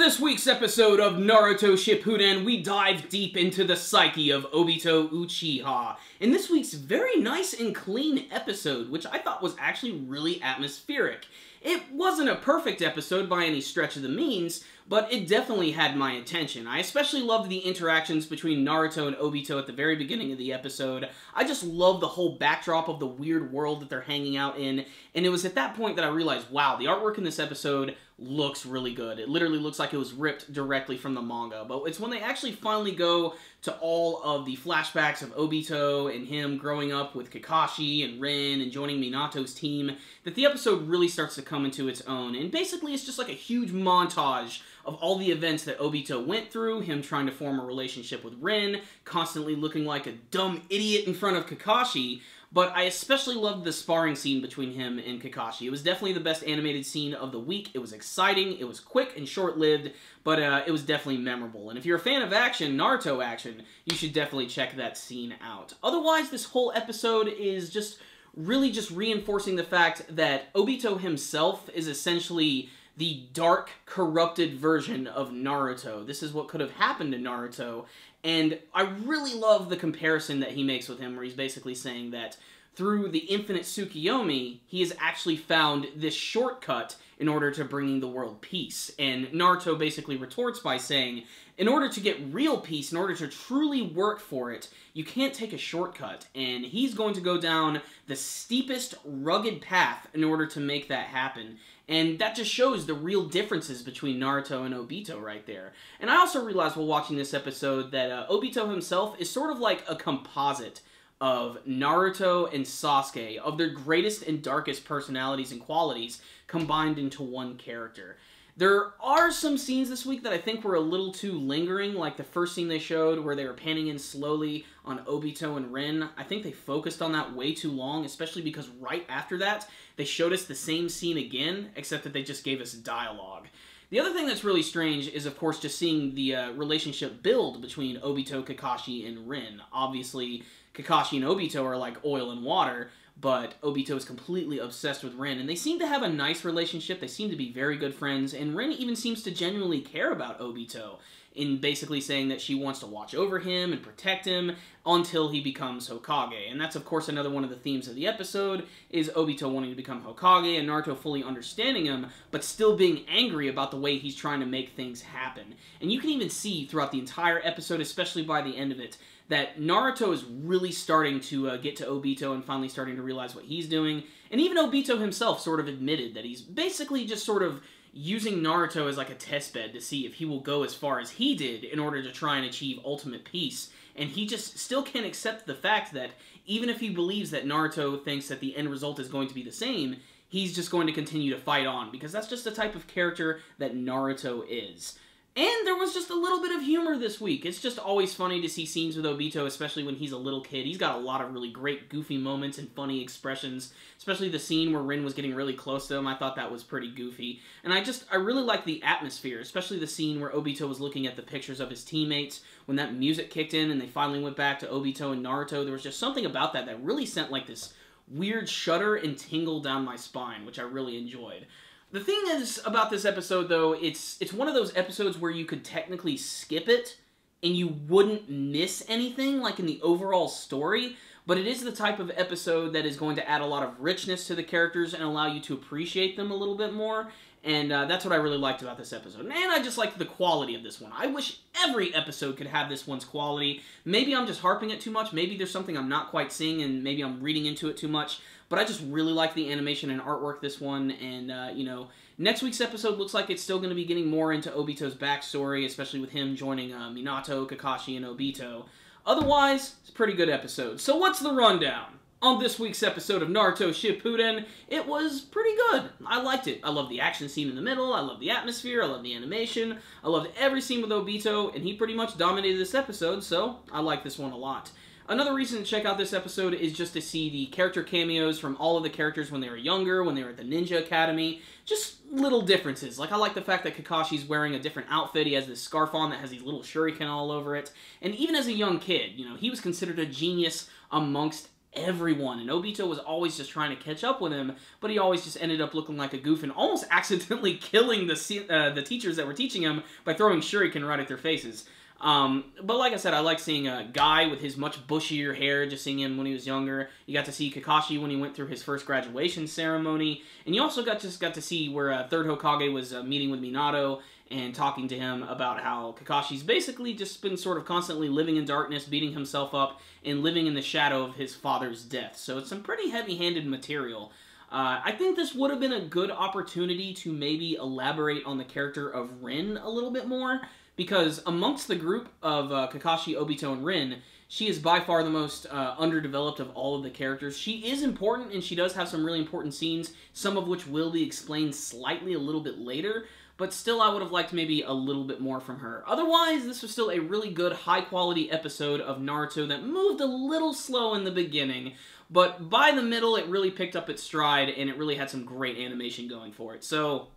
this week's episode of Naruto Shippuden, we dive deep into the psyche of Obito Uchiha in this week's very nice and clean episode, which I thought was actually really atmospheric. It wasn't a perfect episode by any stretch of the means, but it definitely had my attention. I especially loved the interactions between Naruto and Obito at the very beginning of the episode. I just love the whole backdrop of the weird world that they're hanging out in, and it was at that point that I realized, wow, the artwork in this episode looks really good. It literally looks like it was ripped directly from the manga, but it's when they actually finally go to all of the flashbacks of Obito and him growing up with Kakashi and Rin and joining Minato's team that the episode really starts to come into its own. And basically it's just like a huge montage of all the events that Obito went through, him trying to form a relationship with Rin, constantly looking like a dumb idiot in front of Kakashi. But I especially loved the sparring scene between him and Kakashi. It was definitely the best animated scene of the week. It was exciting, it was quick and short-lived, but it was definitely memorable. And if you're a fan of action, Naruto action, you should definitely check that scene out. Otherwise, this whole episode is just really just reinforcing the fact that Obito himself is essentially the dark, corrupted version of Naruto. This is what could have happened to Naruto, and I really love the comparison that he makes with him, where he's basically saying that through the infinite Tsukiyomi, he has actually found this shortcut in order to bringing the world peace. And Naruto basically retorts by saying, in order to get real peace, in order to truly work for it, you can't take a shortcut. And he's going to go down the steepest, rugged path in order to make that happen. And that just shows the real differences between Naruto and Obito right there. And I also realized while watching this episode that Obito himself is sort of like a composite of Naruto and Sasuke, of their greatest and darkest personalities and qualities combined into one character. There are some scenes this week that I think were a little too lingering, like the first scene they showed where they were panning in slowly on Obito and Rin. I think they focused on that way too long, especially because right after that, they showed us the same scene again, except that they just gave us dialogue. The other thing that's really strange is, of course, just seeing the relationship build between Obito, Kakashi, and Rin. Obviously, Kakashi and Obito are like oil and water, but Obito is completely obsessed with Rin, and they seem to have a nice relationship. They seem to be very good friends, and Rin even seems to genuinely care about Obito, in basically saying that she wants to watch over him and protect him until he becomes Hokage. And that's, of course, another one of the themes of the episode, is Obito wanting to become Hokage, and Naruto fully understanding him, but still being angry about the way he's trying to make things happen. And you can even see throughout the entire episode, especially by the end of it, that Naruto is really starting to get to Obito and finally starting to realize what he's doing. And even Obito himself sort of admitted that he's basically just sort of using Naruto as like a testbed to see if he will go as far as he did in order to try and achieve ultimate peace. And he just still can't accept the fact that even if he believes that Naruto thinks that the end result is going to be the same, he's just going to continue to fight on, because that's just the type of character that Naruto is. And there was just a little bit of humor this week. It's just always funny to see scenes with Obito, especially when he's a little kid. He's got a lot of really great goofy moments and funny expressions, especially the scene where Rin was getting really close to him. I thought that was pretty goofy. And I really like the atmosphere, especially the scene where Obito was looking at the pictures of his teammates. When that music kicked in and they finally went back to Obito and Naruto, there was just something about that that really sent like this weird shudder and tingle down my spine, which I really enjoyed. The thing is about this episode, though, it's one of those episodes where you could technically skip it and you wouldn't miss anything, like in the overall story, but it is the type of episode that is going to add a lot of richness to the characters and allow you to appreciate them a little bit more, and that's what I really liked about this episode. And I just liked the quality of this one. I wish every episode could have this one's quality. Maybe I'm just harping it too much, maybe there's something I'm not quite seeing, and maybe I'm reading into it too much, but I just really like the animation and artwork this one, and, you know, next week's episode looks like it's still going to be getting more into Obito's backstory, especially with him joining Minato, Kakashi, and Obito. Otherwise, it's a pretty good episode. So what's the rundown? On this week's episode of Naruto Shippuden, it was pretty good. I liked it. I loved the action scene in the middle, I loved the atmosphere, I loved the animation, I loved every scene with Obito, and he pretty much dominated this episode, so I like this one a lot. Another reason to check out this episode is just to see the character cameos from all of the characters when they were younger, when they were at the Ninja Academy. Just little differences. Like, I like the fact that Kakashi's wearing a different outfit. He has this scarf on that has these little shuriken all over it. And even as a young kid, you know, he was considered a genius amongst everyone, and Obito was always just trying to catch up with him, but he always just ended up looking like a goof and almost accidentally killing the teachers that were teaching him by throwing shuriken right at their faces. But like I said, I like seeing a guy with his much bushier hair, just seeing him when he was younger. You got to see Kakashi when he went through his first graduation ceremony, and you also got to see where Third Hokage was meeting with Minato and talking to him about how Kakashi's basically just been sort of constantly living in darkness, beating himself up, and living in the shadow of his father's death. So it's some pretty heavy-handed material. I think this would have been a good opportunity to maybe elaborate on the character of Rin a little bit more, because amongst the group of Kakashi, Obito, and Rin, she is by far the most underdeveloped of all of the characters. She is important, and she does have some really important scenes, some of which will be explained slightly a little bit later, but still I would have liked maybe a little bit more from her. Otherwise, this was still a really good, high-quality episode of Naruto that moved a little slow in the beginning, but by the middle, it really picked up its stride, and it really had some great animation going for it. So,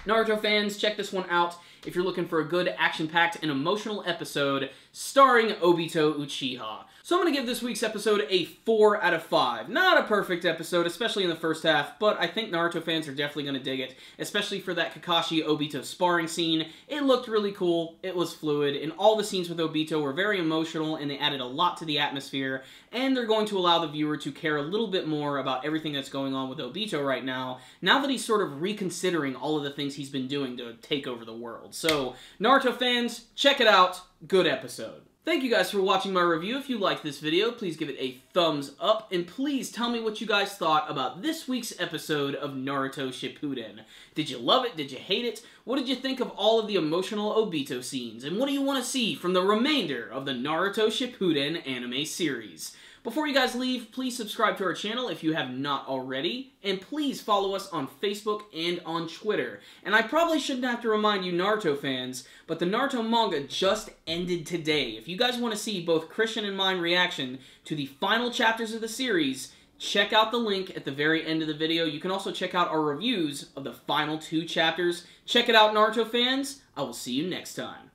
Naruto fans, check this one out if you're looking for a good, action-packed, and emotional episode starring Obito Uchiha. So I'm going to give this week's episode a 4 out of 5. Not a perfect episode, especially in the first half, but I think Naruto fans are definitely going to dig it, especially for that Kakashi-Obito sparring scene. It looked really cool, it was fluid, and all the scenes with Obito were very emotional, and they added a lot to the atmosphere, and they're going to allow the viewer to care a little bit more about everything that's going on with Obito right now that he's sort of reconsidering all of the things he's been doing to take over the world. So, Naruto fans, check it out. Good episode. Thank you guys for watching my review. If you liked this video, please give it a thumbs up, and please tell me what you guys thought about this week's episode of Naruto Shippuden. Did you love it? Did you hate it? What did you think of all of the emotional Obito scenes? And what do you want to see from the remainder of the Naruto Shippuden anime series? Before you guys leave, please subscribe to our channel if you have not already, and please follow us on Facebook and on Twitter. And I probably shouldn't have to remind you Naruto fans, but the Naruto manga just ended today. If you guys want to see both Christian and mine reaction to the final chapters of the series, check out the link at the very end of the video. You can also check out our reviews of the final 2 chapters. Check it out, Naruto fans. I will see you next time.